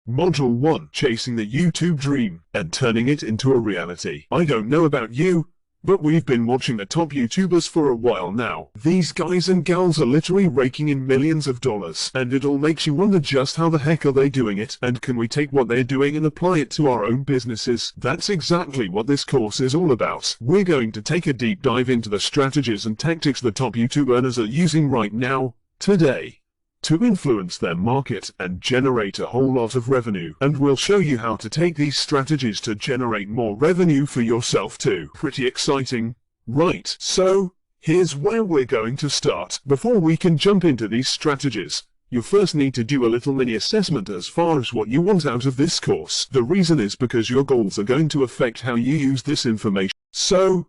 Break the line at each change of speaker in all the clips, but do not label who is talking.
Module 1. Chasing the YouTube Dream and Turning It into a Reality. I don't know about you, but we've been watching the top YouTubers for a while now. These guys and gals are literally raking in millions of dollars, and it all makes you wonder just how the heck are they doing it, and can we take what they're doing and apply it to our own businesses? That's exactly what this course is all about. We're going to take a deep dive into the strategies and tactics the top YouTube earners are using right now, today, to influence their market and generate a whole lot of revenue. And we'll show you how to take these strategies to generate more revenue for yourself too. Pretty exciting, right? So, here's where we're going to start. Before we can jump into these strategies, you first need to do a little mini assessment as far as what you want out of this course. The reason is because your goals are going to affect how you use this information. So,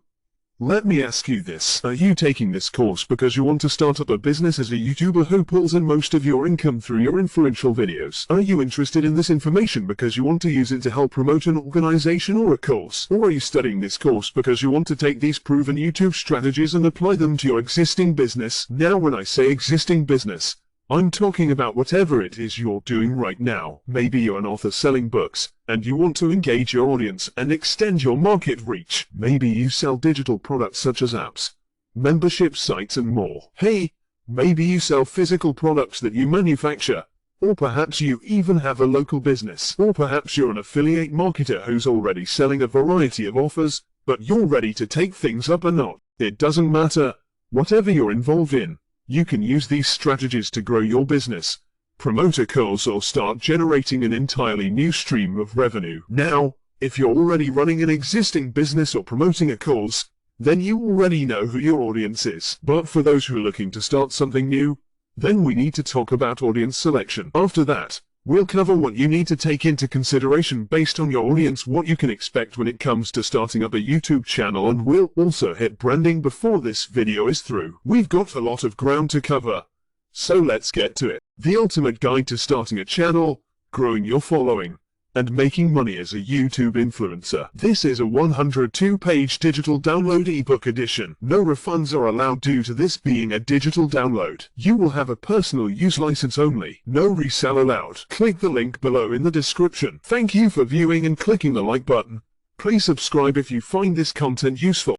let me ask you this. Are you taking this course because you want to start up a business as a YouTuber who pulls in most of your income through your influential videos? Are you interested in this information because you want to use it to help promote an organization or a cause? Or are you studying this course because you want to take these proven YouTube strategies and apply them to your existing business? Now, when I say existing business, I'm talking about whatever it is you're doing right now. Maybe you're an author selling books, and you want to engage your audience and extend your market reach. Maybe you sell digital products such as apps, membership sites and more. Hey, maybe you sell physical products that you manufacture. Or perhaps you even have a local business. Or perhaps you're an affiliate marketer who's already selling a variety of offers, but you're ready to take things up a notch. It doesn't matter. Whatever you're involved in, you can use these strategies to grow your business, promote a cause, or start generating an entirely new stream of revenue. Now, if you're already running an existing business or promoting a cause, then you already know who your audience is. But for those who are looking to start something new, then we need to talk about audience selection. After that, we'll cover what you need to take into consideration based on your audience, what you can expect when it comes to starting up a YouTube channel, and we'll also hit branding before this video is through. We've got a lot of ground to cover, so let's get to it. The ultimate guide to starting a channel, growing your following, and making money as a YouTube influencer. This is a 102-page digital download ebook edition. No refunds are allowed due to this being a digital download. You will have a personal use license only. No resale allowed. Click the link below in the description. Thank you for viewing and clicking the like button. Please subscribe if you find this content useful.